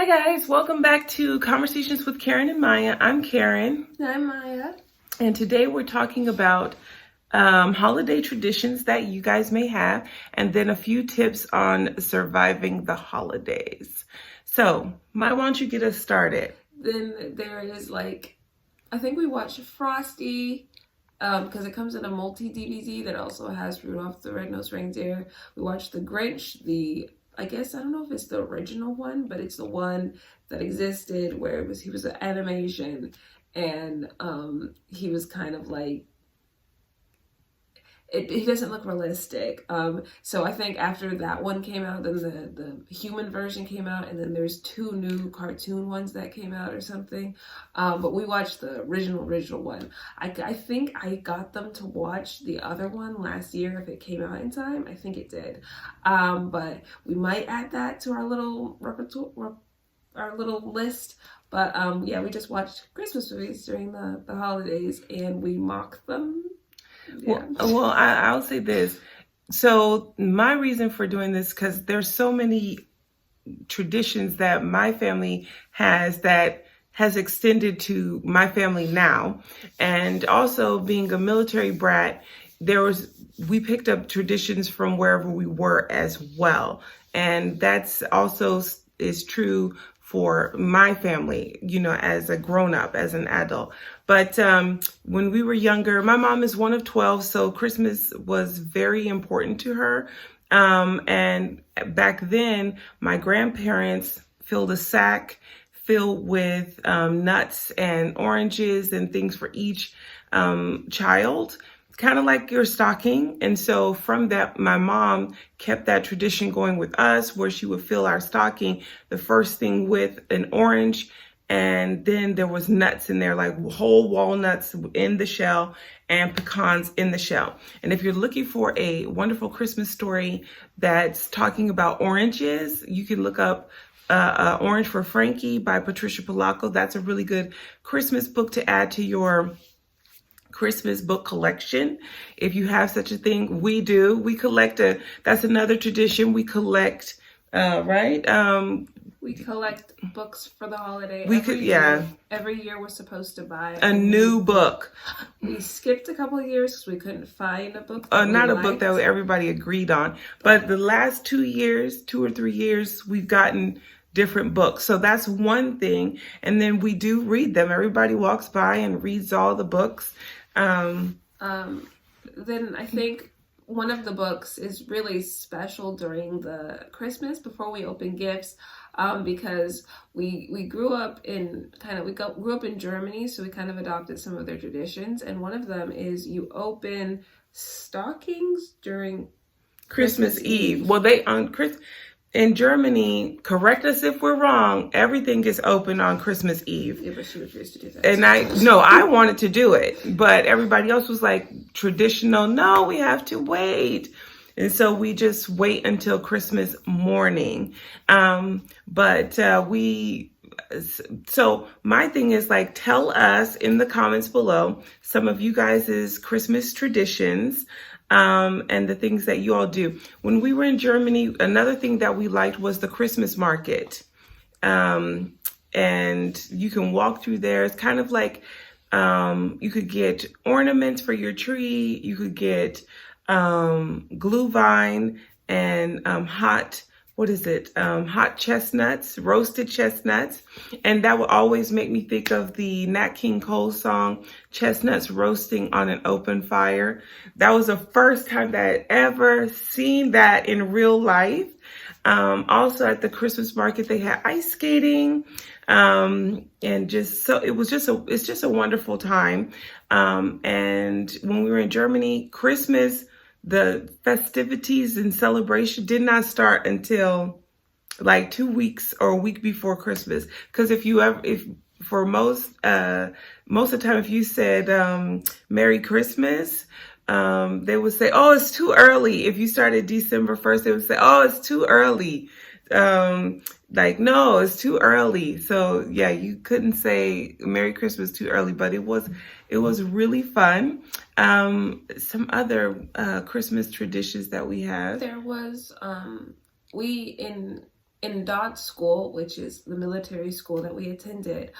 Hi guys, welcome back to Conversations with Karen and Maya. I'm Karen. I'm Maya. And today we're talking about holiday traditions that you guys may have, and then a few tips on surviving the holidays. So, Maya, why don't you get us started? Then there is I think we watched Frosty, because it comes in a multi-DVD that also has Rudolph the Red-Nosed Reindeer. We watched The Grinch, I guess, I don't know if it's the original one, but it's the one that existed where he was an animation, and he was kind of like, he doesn't look realistic. So I think after that one came out, then the human version came out, and then there's two new cartoon ones that came out or something. But we watched the original one. I think I got them to watch the other one last year if it came out in time. I think it did. But we might add that to our little repertoire, our little list. But yeah, we just watched Christmas movies during the holidays, and we mocked them. Yeah. Well, I'll say this. So my reason for doing this, because there's so many traditions that my family has that has extended to my family now. And also being a military brat, we picked up traditions from wherever we were as well. And that's also is true for my family, as a grown up, as an adult. But when we were younger, my mom is one of 12, so Christmas was very important to her. And back then, my grandparents filled a sack filled with nuts and oranges and things for each child, kind of like your stocking. And so from that, my mom kept that tradition going with us, where she would fill our stocking the first thing with an orange, and then there was nuts in there, like whole walnuts in the shell and pecans in the shell. And if you're looking for a wonderful Christmas story that's talking about oranges, you can look up Orange for Frankie by Patricia Polacco. That's a really good Christmas book to add to your Christmas book collection, if you have such a thing. We do. We collect that's another tradition. We collect, right? We collect books for the holiday. Every year we're supposed to buy a new book. We skipped a couple of years because we couldn't find a book. Not a book that everybody agreed on. But the last 2 or 3 years, we've gotten different books. So that's one thing. And then we do read them. Everybody walks by and reads all the books. Then I think one of the books is really special during the Christmas before we open gifts, because we grew up in grew up in Germany, so we kind of adopted some of their traditions, and one of them is you open stockings during Christmas Eve. Well, in Germany, correct us if we're wrong, everything gets open on Christmas Eve. Yeah, but she refused to do that. And I wanted to do it, but everybody else was like, traditional, no, we have to wait. And so we just wait until Christmas morning. So my thing is, like, tell us in the comments below some of you guys' Christmas traditions. And the things that you all do. When we were in Germany, another thing that we liked was the Christmas market. And you can walk through there. It's kind of like, you could get ornaments for your tree. You could get glühwein and hot chestnuts, roasted chestnuts. And that would always make me think of the Nat King Cole song, Chestnuts Roasting on an Open Fire. That was the first time that I'd ever seen that in real life. Also at the Christmas market, they had ice skating. And it's just a wonderful time. And when we were in Germany, Christmas, the festivities and celebration did not start until like 2 weeks or a week before Christmas. Because most of the time, if you said Merry Christmas, they would say, oh, it's too early. If you started December 1st, they would say, oh, it's too early. No, it's too early. So yeah, you couldn't say Merry Christmas too early, but it was really fun. Some other Christmas traditions that we have. There was in Dot School, which is the military school that we attended,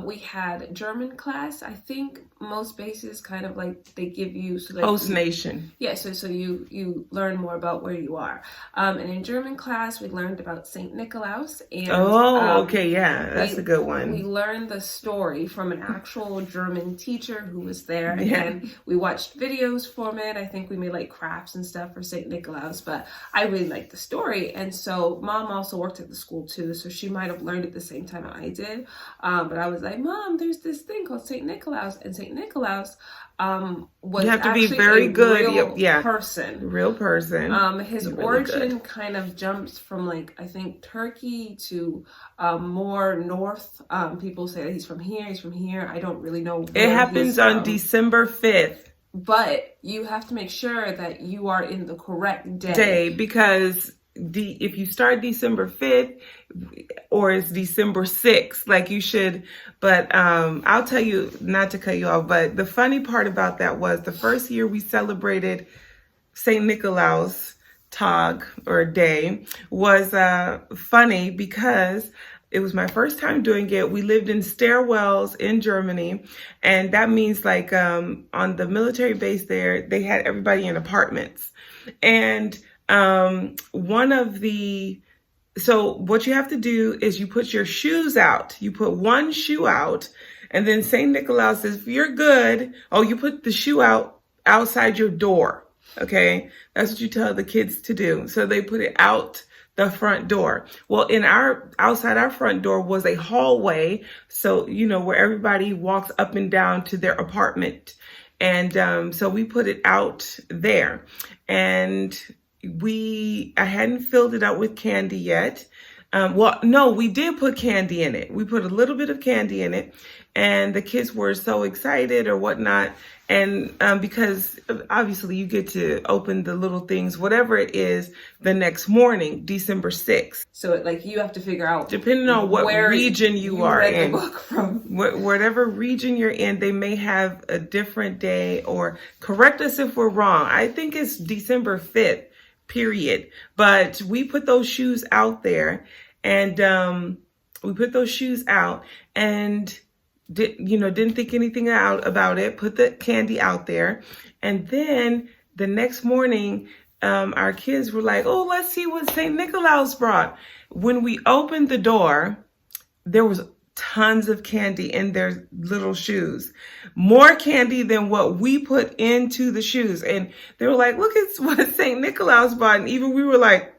we had German class. I think most bases kind of like they give you so that Host nation. Yeah, so you learn more about where you are. And in German class, we learned about Saint Nikolaus. And okay, yeah, that's a good one. We learned the story from an actual German teacher who was there, Yeah. and we watched videos from it. I think we made like crafts and stuff for Saint Nikolaus, but I really liked the story. And so Mom also worked at the school too, so she might have learned at the same time I did. But I was like, Mom, there's this thing called Saint Nikolaus, and Saint Nikolaus was you have to actually be very good, real person. Real person. His really origin good. kind of jumps from like I think Turkey to more north. People say that he's from here. He's from here. I don't really know. It happens on December 5th. But you have to make sure that you are in the correct day because if you start December 5th or it's December 6th, like you should. But I'll tell you, not to cut you off, but the funny part about that was the first year we celebrated St. Nikolaus Tag or Day was funny because it was my first time doing it. We lived in stairwells in Germany, and that means like on the military base there, they had everybody in apartments. And so what you have to do is you put your shoes out. You put one shoe out, and then St. Nikolaus says, if you're good, you put the shoe out outside your door. Okay, that's what you tell the kids to do. So they put it out the front door. Well, outside our front door was a hallway. So, where everybody walks up and down to their apartment. And so we put it out there. And I hadn't filled it out with candy yet. No, we did put candy in it. We put a little bit of candy in it. And the kids were so excited or whatnot. And because obviously you get to open the little things, whatever it is, the next morning, December 6th. So like you have to figure out, depending on what region you are in, the book from. Whatever region you're in, they may have a different day, or correct us if we're wrong. I think it's December 5th, period. But we put those shoes out there, and didn't think anything about it, put the candy out there. And then the next morning, our kids were like, oh, let's see what St. Nikolaus brought. When we opened the door, there was tons of candy in their little shoes. More candy than what we put into the shoes. And they were like, look at what St. Nikolaus brought. And even we were like,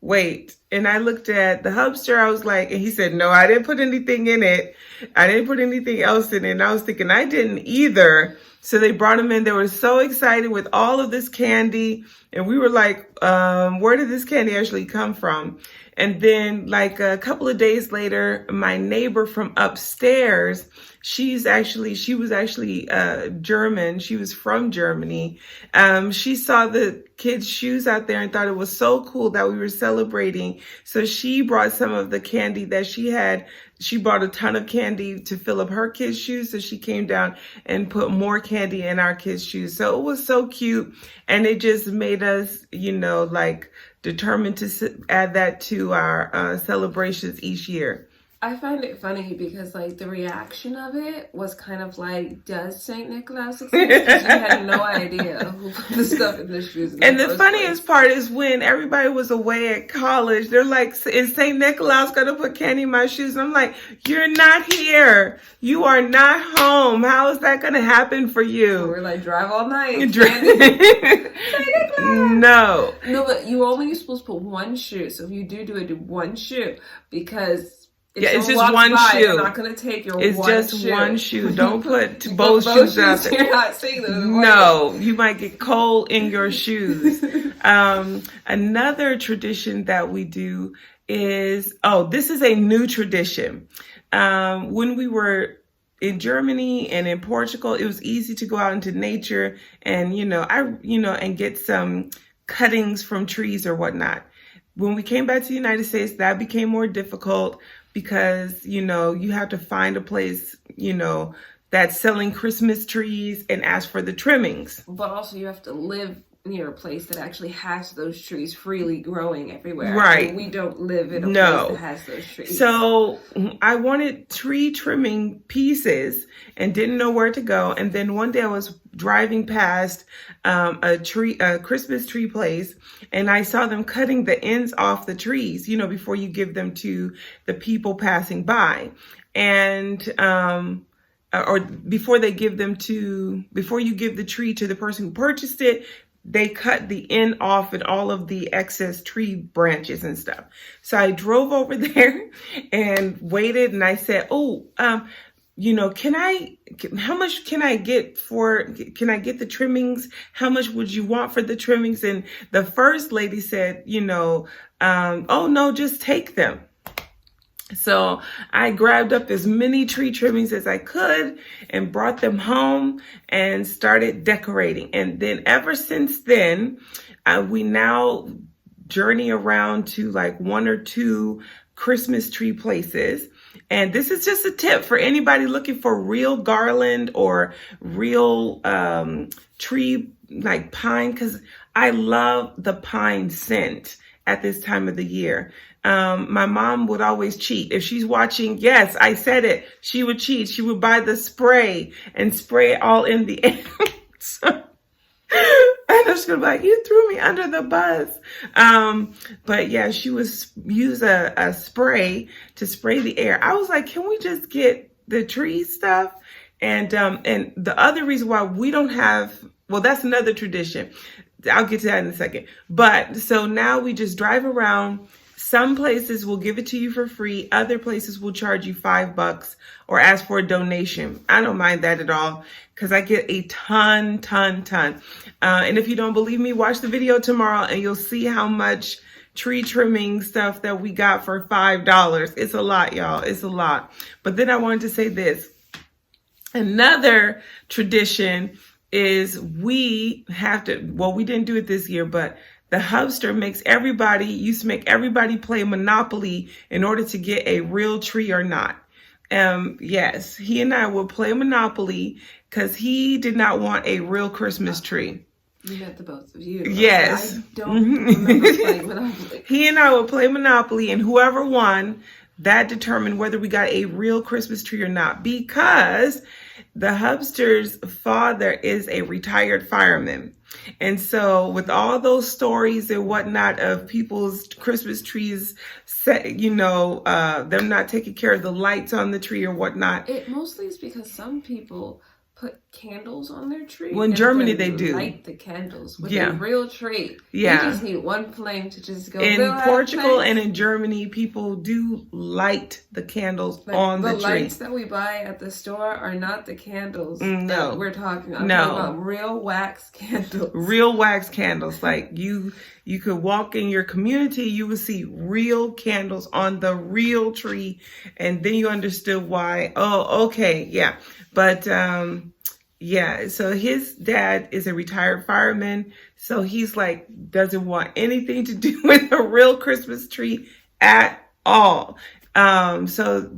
wait. And I looked at the hubster, I was like, and he said, no, I didn't put anything in it. I didn't put anything else in it. And I was thinking, I didn't either. So they brought them in. They were so excited with all of this candy. And we were like, where did this candy actually come from? And then like a couple of days later, my neighbor from upstairs, she was actually German. She was from Germany. She saw the kids' shoes out there and thought it was so cool that we were celebrating. So she brought some of the candy that she had. She brought a ton of candy to fill up her kids' shoes. So she came down and put more candy in our kids' shoes. So it was so cute. And it just made us, determined to add that to our celebrations each year. I find it funny because like the reaction of it was kind of like, does Saint Nikolaus exist? Because you had no idea who put the stuff in the shoes. And the funniest part is when everybody was away at college, they're like, is Saint Nikolaus going to put candy in my shoes? And I'm like, you're not here. You are not home. How is that going to happen for you? So we're like, drive all night. No, but you only supposed to put one shoe. So if you do it, do one shoe because. It's just one shoe. You're not going to take your one shoe. It's just one shoe. Don't put both shoes out there. You're not seeing them. No, you might get cold in your shoes. Another tradition that we do is, this is a new tradition. When we were in Germany and in Portugal, it was easy to go out into nature and, and get some cuttings from trees or whatnot. When we came back to the United States, that became more difficult because, you have to find a place, that's selling Christmas trees and ask for the trimmings. But also you have to live near a place that actually has those trees freely growing everywhere. Right. And we don't live in a place that has those trees. So I wanted tree trimming pieces and didn't know where to go. And then one day I was driving past a Christmas tree place, and I saw them cutting the ends off the trees, you know, before you give them to the people passing by. And or before you give the tree to the person who purchased it, they cut the end off and all of the excess tree branches and stuff. So I drove over there and waited, and I said, you know, how much can I get the trimmings? How much would you want for the trimmings? And the first lady said, you know, oh no, just take them. So I grabbed up as many tree trimmings as I could and brought them home and started decorating. And then ever since then, we now journey around to like 1 or 2 Christmas tree places. And this is just a tip for anybody looking for real garland or real tree like pine, because I love the pine scent at this time of the year. My mom would always cheat. If she's watching, yes, I said it, she would cheat. She would buy the spray and spray it all in the air. And I'm just gonna be like, you threw me under the bus. But yeah, she would use a spray to spray the air. I was like, can we just get the tree stuff? And the other reason why we don't have, well, that's another tradition. I'll get to that in a second. But so now we just drive around. Some places will give it to you for free. Other places will charge you $5 or ask for a donation. I don't mind that at all because I get a ton. And if you don't believe me, watch the video tomorrow and you'll see how much tree trimming stuff that we got for $5. It's a lot, y'all. It's a lot. But then I wanted to say this. Another tradition is we have to, well, we didn't do it this year, but the hubster used to make everybody play Monopoly in order to get a real tree or not. Yes, he and I would play Monopoly because he did not want a real Christmas tree. You met the both of you. Yes. I don't remember playing Monopoly. He and I would play Monopoly, and whoever won, that determined whether we got a real Christmas tree or not, because the hubster's father is a retired fireman. And so with all those stories and whatnot of people's Christmas trees, you know, them not taking care of the lights on the tree or whatnot. It mostly is because some people put candles on their tree. Well, in Germany they do. Light the candles with a real tree. Yeah. You just need one flame to just go. In Portugal and in Germany, people do light the candles on the tree. The lights that we buy at the store are not the candles that we're talking about. No. I'm talking about real wax candles. Real wax candles. Like you could walk in your community, you would see real candles on the real tree, and then you understood why. Oh, okay, yeah. But yeah, so his dad is a retired fireman, so he's like doesn't want anything to do with a real Christmas tree at all. So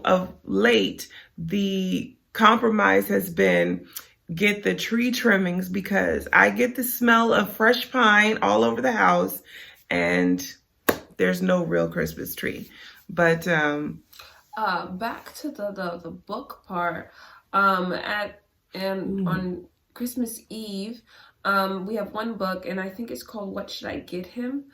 of late, the compromise has been get the tree trimmings because I get the smell of fresh pine all over the house, and there's no real Christmas tree. But back to the book part. On Christmas Eve, we have one book, and I think it's called What Should I Get Him?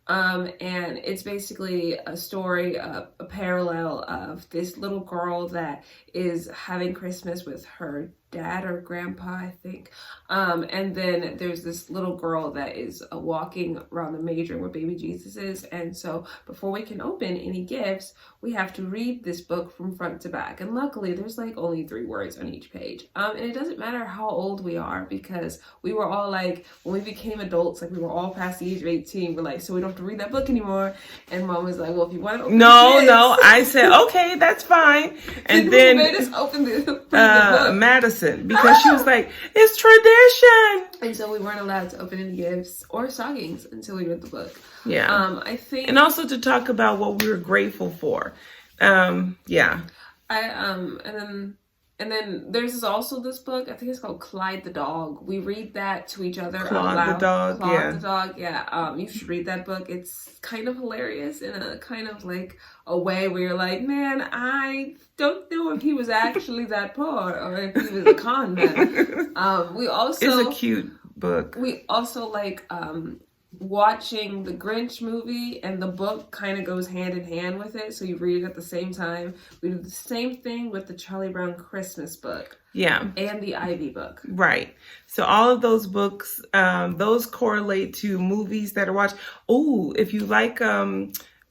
And it's basically a story, a parallel of this little girl that is having Christmas with her dad or grandpa, I think. And then there's this little girl that is walking around the manger where baby Jesus is. And so before we can open any gifts, we have to read this book from front to back. And luckily there's like only 3 words on each page. And it doesn't matter how old we are, because we were all like, when we became adults, like we were all past the age of 18. We're like, so we don't have to read that book anymore. And mom was like, well, if you want to open No, I said, okay, that's fine. And then made us open the book. Madison, because she was like, it's tradition. And so we weren't allowed to open any gifts or stockings until we read the book. Yeah. I think, and also to talk about what we were grateful for. Yeah. And then And then there's also this book, I think it's called Clyde the Dog. We read that to each other out Claude loud. the dog, Claude yeah. the Dog, yeah. You should read that book. It's kind of hilarious in a kind of like a way where you're like, man, I don't know if he was actually that poor or if he was a con man. We also It's a cute book. We also like watching the Grinch movie, and the book kind of goes hand in hand with it, so you read it at the same time. We do the same thing with the Charlie Brown Christmas book. Yeah. And the Ivy book. Right. So all of those books, those correlate to movies that are watched. Oh, if you like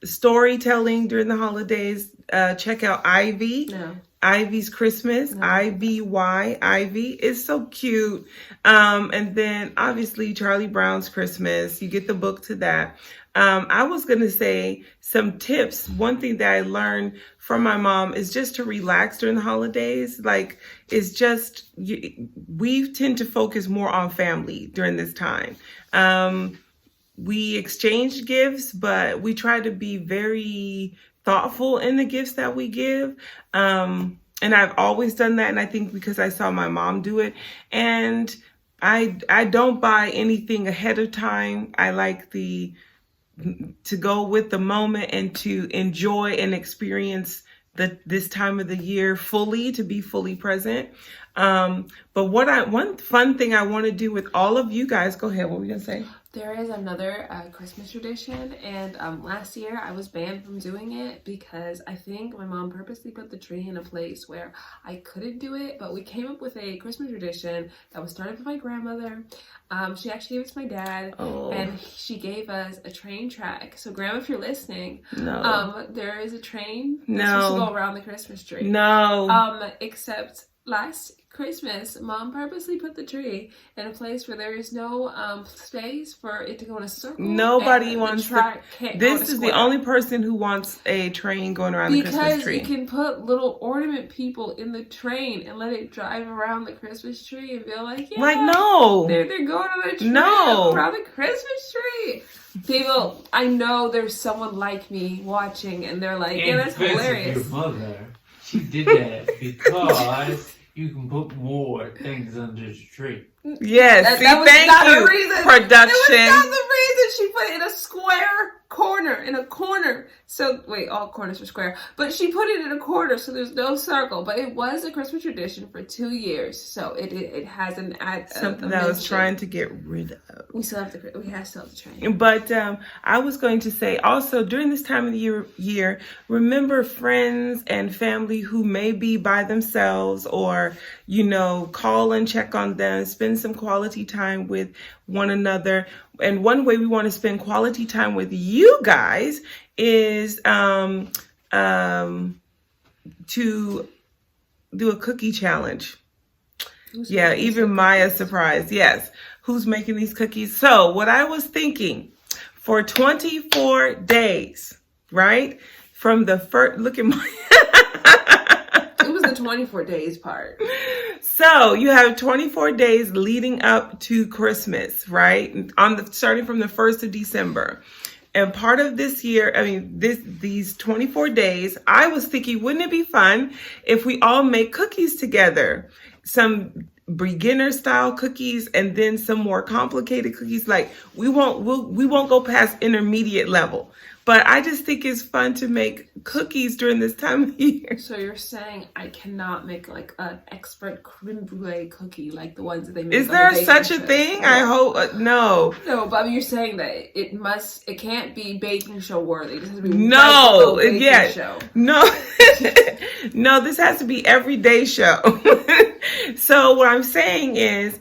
storytelling during the holidays, check out Ivy. No. Ivy's Christmas, No. IVY, Ivy. It's so cute. And then obviously Charlie Brown's Christmas. You get the book to that. I was going to say some tips. One thing that I learned from my mom is just to relax during the holidays. Like, it's just, we tend to focus more on family during this time. We exchange gifts, but we try to be very thoughtful in the gifts that we give. And I've always done that. And I think because I saw my mom do it, and I don't buy anything ahead of time. I like to go with the moment and to enjoy and experience this time of the year fully, to be fully present. But one fun thing I want to do with all of you guys, go ahead, what were you gonna say? There is another Christmas tradition, and last year I was banned from doing it because I think my mom purposely put the tree in a place where I couldn't do it, but we came up with a Christmas tradition that was started with my grandmother. She actually gave it to my dad, and she gave us a train track. So Grandma, if you're listening, there is a train that's supposed to go around the Christmas tree. Except last Christmas, Mom purposely put the tree in a place where there is no space for it to go in a circle. Nobody wants this is the only person who wants a train going around the Christmas tree. Because you can put little ornament people in the train and let it drive around the Christmas tree and be like, yeah, like, no, they're going on a train around the Christmas tree. People, I know there's someone like me watching, and they're like, yeah, that's hilarious. Your mother, she did that because you can put more things under the tree. Yes, that was thank not you, a reason. production. That was not the reason. She put it in a square corner, in a corner. So, wait, all corners are square. But she put it in a corner, so there's no circle. But it was a Christmas tradition for 2 years. So it has something that I was trying to get rid of. We still have the train. But I was going to say also, during this time of the year, remember friends and family who may be by themselves, or, call and check on them, spend some quality time with one another. And one way we want to spend quality time with you guys is to do a cookie challenge. Even Maya's surprised. Yes. Who's making these cookies? So what I was thinking, for 24 days, right? From the first, look at my... It was the 24 days part. So you have 24 days leading up to Christmas, right? Starting from the 1st of December. And part of this year, these 24 days, I was thinking, wouldn't it be fun if we all make cookies together? Some beginner style cookies, and then some more complicated cookies. Like, we won't go past intermediate level. But I just think it's fun to make cookies during this time of year. So you're saying I cannot make like an expert creme brulee cookie like the ones that they make? Is there such a thing? I hope no. No, but you're saying that it can't be baking show worthy. This has to be show. No, no, this has to be everyday show. So what I'm saying is,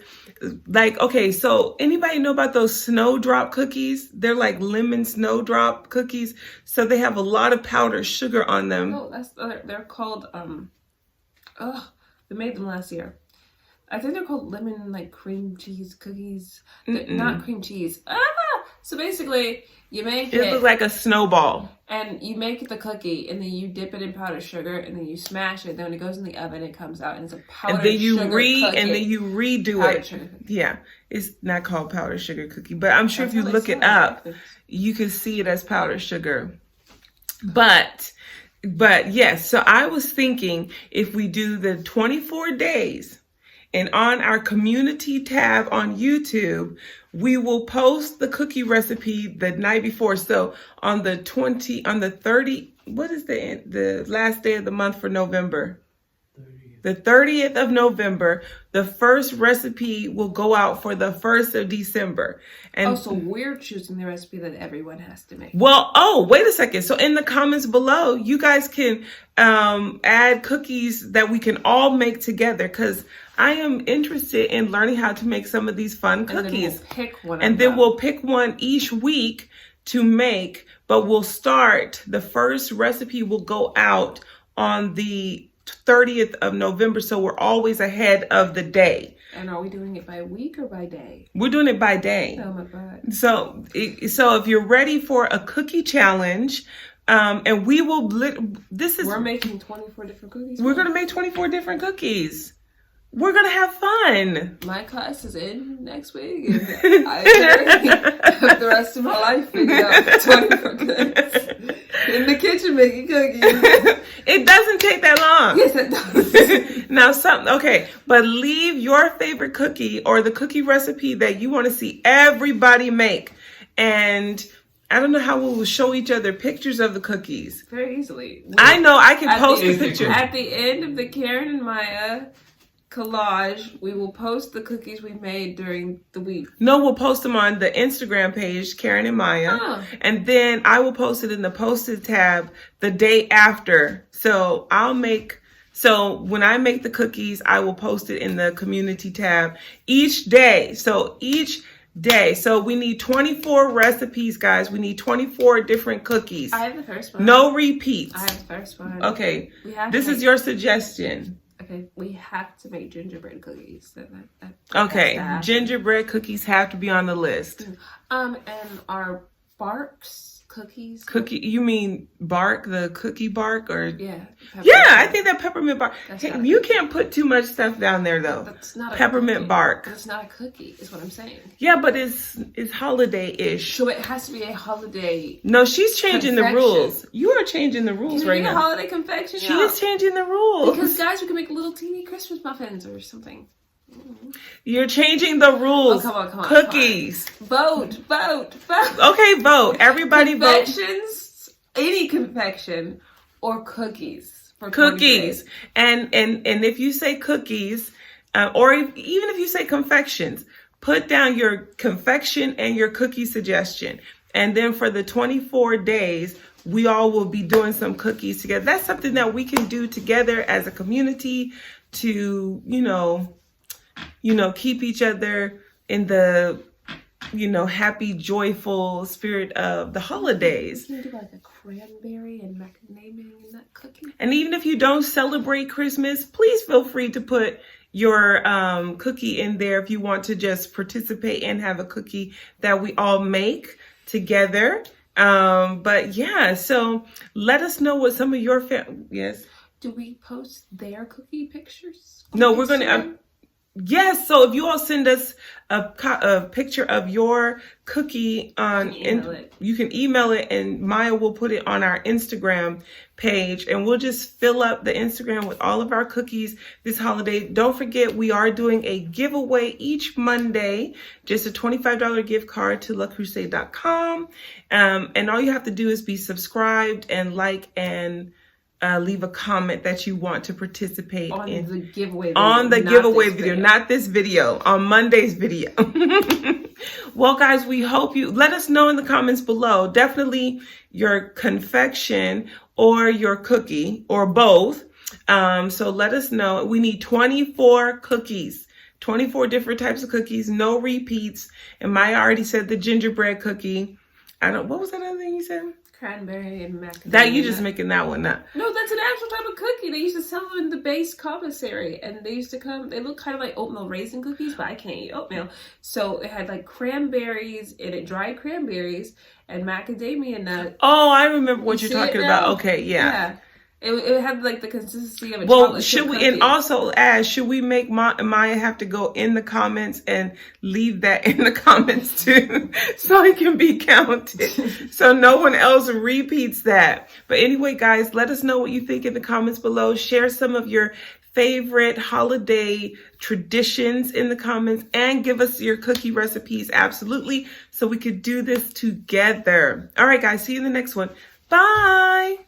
like, okay, so anybody know about those snowdrop cookies? They're like lemon snowdrop cookies. So they have a lot of powdered sugar on them. Oh, they're called, we made them last year. I think they're called lemon, like, cream cheese cookies. Not cream cheese. So basically, you make it. It looks like a snowball. And you make the cookie, and then you dip it in powdered sugar, and then you smash it. Then when it goes in the oven, it comes out, and it's a powdered sugar cookie. And then you redo it. Yeah, it's not called powdered sugar cookie, but I'm sure if you look it up, you can see it as powdered sugar. But But yes, so I was thinking if we do the 24 days and on our community tab on YouTube, we will post the cookie recipe the night before. So on the 30, what is the last day of the month for November? 30th. The 30th of November, the first recipe will go out for the 1st of December. And so we're choosing the recipe that everyone has to make. well, wait a second. So in the comments below, you guys can add cookies that we can all make together, because I am interested in learning how to make some of these fun cookies. And then we'll pick one each week to make, but we'll start, the first recipe will go out on the 30th of November, so we're always ahead of the day. And are we doing it by week or by day? We're doing it by day. Oh my God. So if you're ready for a cookie challenge, and we will, we're making 24 different cookies. We're going to make 24 different cookies. We're going to have fun. My class is in next week. And I have the rest of my life figured out 24 cookies. In the kitchen making cookies. It doesn't take that long. Yes, it does. Now, okay, but leave your favorite cookie or the cookie recipe that you want to see everybody make. And I don't know how we will show each other pictures of the cookies. Very easily. I know I can post the picture. At the end of the Karen and Maya collage, we will post the cookies we made during the week. No, we'll post them on the Instagram page, Karen and Maya. And then I will post it in the posted tab the day after. So when I make the cookies, I will post it in the community tab each day. So we need 24 recipes, guys. We need 24 different cookies. I have the first one. No repeats. I have the first one. Okay. This is your suggestion. Okay, we have to make gingerbread cookies. Okay, gingerbread cookies have to be on the list. And our barks cookies. You mean bark, the cookie bark, or yeah? I think that peppermint bark. Hey, you can't put too much stuff down there though. That's not peppermint bark. That's not a cookie, is what I'm saying. Yeah, but it's holiday-ish. So it has to be a holiday. No, she's changing the rules. You are changing the rules right now. A holiday confection. She is changing the rules because guys, we can make little teeny Christmas muffins or something. You're changing the rules. Oh, come on. Cookies. Vote. Okay, vote. Everybody vote. Confections, any confection, or cookies. For cookies. And if you say cookies, or even if you say confections, put down your confection and your cookie suggestion. And then for the 24 days, we all will be doing some cookies together. That's something that we can do together as a community to, keep each other in the, happy, joyful spirit of the holidays. You can do like a cranberry and macadamia in that cookie. And even if you don't celebrate Christmas, please feel free to put your cookie in there if you want to just participate and have a cookie that we all make together. But yeah, so let us know what some of your yes. Do we post their cookie pictures? No, we're going to. Yes, so if you all send us a picture of your cookie you can email it, and Maya will put it on our Instagram page, and we'll just fill up the Instagram with all of our cookies this holiday. Don't forget, we are doing a giveaway each Monday, just a $25 gift card to lacrusade.com. And all you have to do is be subscribed and like and leave a comment that you want to participate in the giveaway video. On the giveaway video, not this video, on Monday's video. Well, guys, we hope you let us know in the comments below. Definitely your confection or your cookie or both. So let us know. We need 24 cookies, 24 different types of cookies, no repeats. And Maya already said the gingerbread cookie. What was that other thing you said? Cranberry and macadamia. That you just making that one up. No, that's an actual type of cookie. They used to sell them in the base commissary, and they look kind of like oatmeal raisin cookies, but I can't eat oatmeal. So it had like cranberries in it, dried cranberries and macadamia nut. Oh, I remember what you're talking about. Okay, yeah. It had like the consistency of a Well, chocolate should chip we, cookie. and also ask, should we make Maya have to go in the comments and leave that in the comments too, so it can be counted, so no one else repeats that. But anyway, guys, let us know what you think in the comments below. Share some of your favorite holiday traditions in the comments and give us your cookie recipes, absolutely, so we could do this together. All right, guys, see you in the next one. Bye.